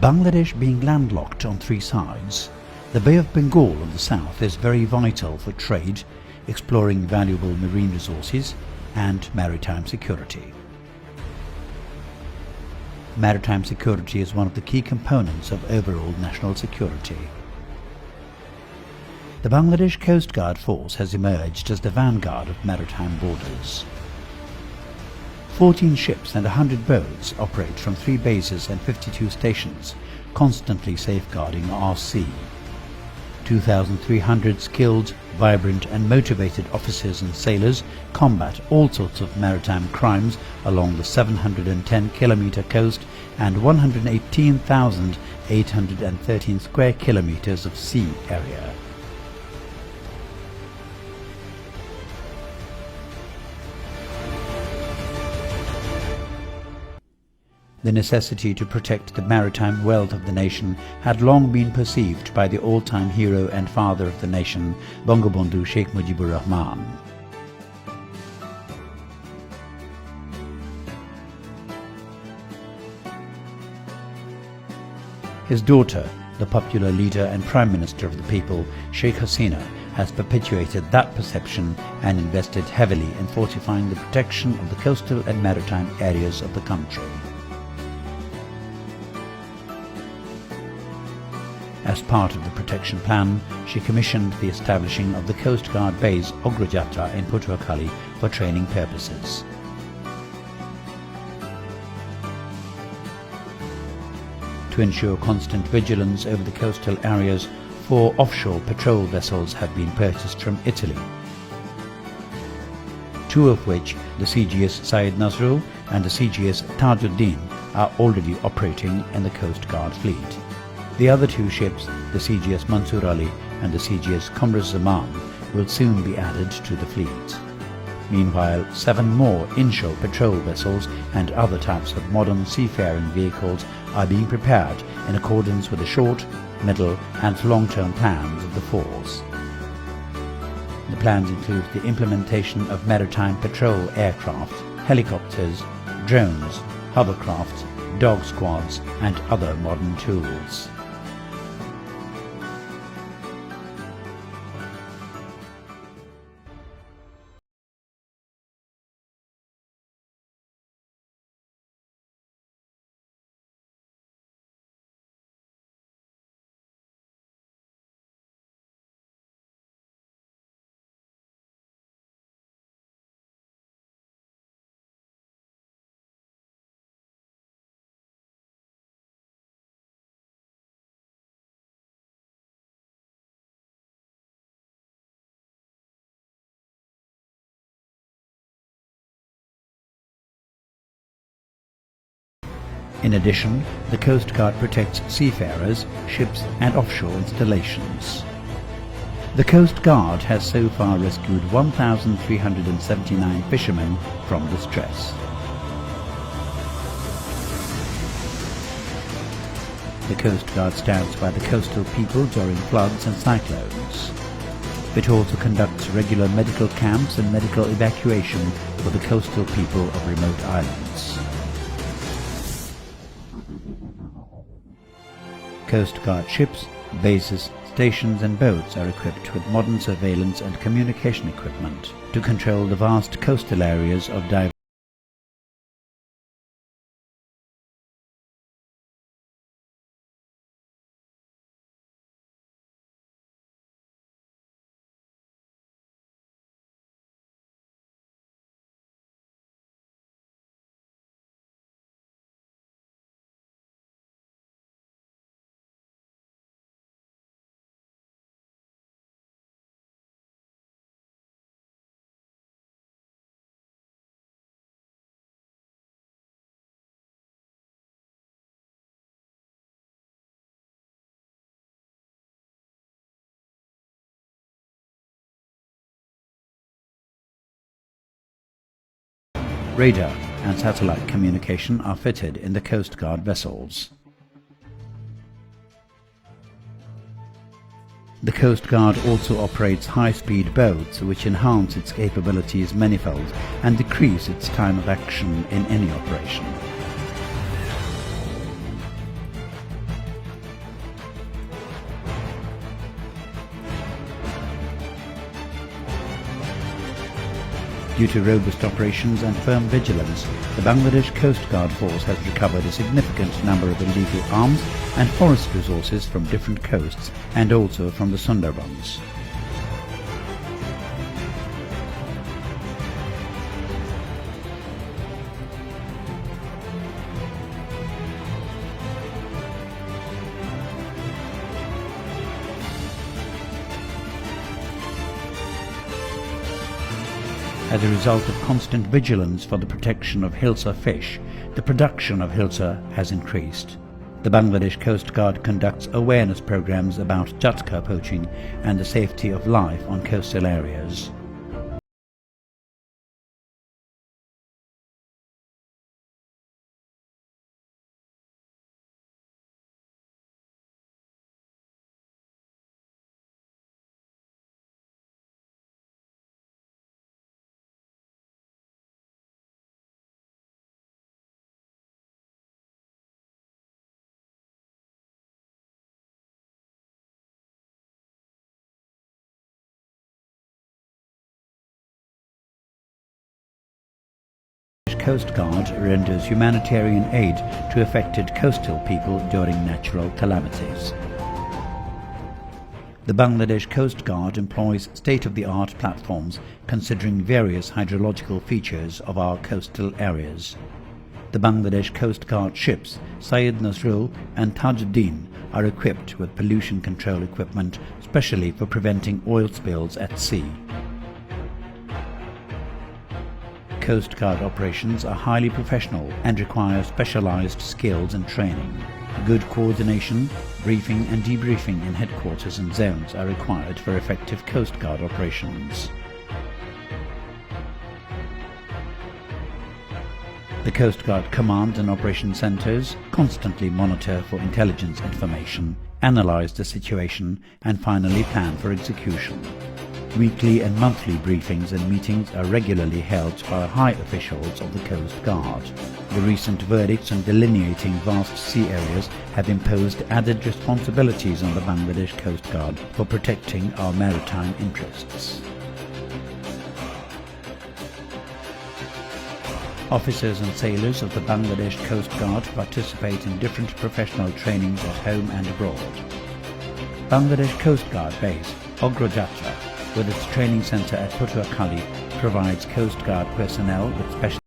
Bangladesh being landlocked on three sides, the Bay of Bengal on the south is very vital for trade, exploring valuable marine resources and maritime security. Maritime security is one of the key components of overall national security. The Bangladesh Coast Guard Force has emerged as the vanguard of maritime borders. 14 ships and 100 boats operate from 3 bases and 52 stations, constantly safeguarding our sea. 2,300 skilled, vibrant and motivated officers and sailors combat all sorts of maritime crimes along the 710-kilometer coast and 118,813 square kilometers of sea area. The necessity to protect the maritime wealth of the nation had long been perceived by the all-time hero and father of the nation, Bangabandhu Sheikh Mujibur Rahman. His daughter, the popular leader and Prime Minister of the people, Sheikh Hasina, has perpetuated that perception and invested heavily in fortifying the protection of the coastal and maritime areas of the country. As part of the protection plan, she commissioned the establishing of the Coast Guard base Ogrojatra in Patuakhali for training purposes. To ensure constant vigilance over the coastal areas, 4 offshore patrol vessels have been purchased from Italy, 2 of which, the CGS Syed Nazrul and the CGS Tajuddin, are already operating in the Coast Guard fleet. The other 2 ships, the CGS Mansoor Ali and the CGS Qamar Zaman, will soon be added to the fleet. Meanwhile, 7 more inshore patrol vessels and other types of modern seafaring vehicles are being prepared in accordance with the short, middle and long-term plans of the force. The plans include the implementation of maritime patrol aircraft, helicopters, drones, hovercraft, dog squads and other modern tools. In addition, the Coast Guard protects seafarers, ships and offshore installations. The Coast Guard has so far rescued 1,379 fishermen from distress. The Coast Guard stands by the coastal people during floods and cyclones. It also conducts regular medical camps and medical evacuation for the coastal people of remote islands. Coast Guard ships, bases, stations and boats are equipped with modern surveillance and communication equipment to control the vast coastal areas of diverse radar and satellite communication are fitted in the Coast Guard vessels. The Coast Guard also operates high-speed boats which enhance its capabilities manifold and decrease its time of action in any operation. Due to robust operations and firm vigilance, the Bangladesh Coast Guard Force has recovered a significant number of illegal arms and forest resources from different coasts and also from the Sundarbans. As a result of constant vigilance for the protection of Hilsa fish, the production of Hilsa has increased. The Bangladesh Coast Guard conducts awareness programs about Jatka poaching and the safety of life on coastal areas. Coast Guard renders humanitarian aid to affected coastal people during natural calamities. The Bangladesh Coast Guard employs state-of-the-art platforms considering various hydrological features of our coastal areas. The Bangladesh Coast Guard ships Syed Nasrul and Tajuddin are equipped with pollution control equipment specially for preventing oil spills at sea. Coast Guard operations are highly professional and require specialized skills and training. Good coordination, briefing and debriefing in headquarters and zones are required for effective Coast Guard operations. The Coast Guard Command and Operation Centres constantly monitor for intelligence information, analyze the situation and finally plan for execution. Weekly and monthly briefings and meetings are regularly held by high officials of the Coast Guard. The recent verdicts on delineating vast sea areas have imposed added responsibilities on the Bangladesh Coast Guard for protecting our maritime interests. Officers and sailors of the Bangladesh Coast Guard participate in different professional trainings at home and abroad. Bangladesh Coast Guard base, Ogrojatra, with its training centre at Patuakhali, provides Coast Guard personnel with special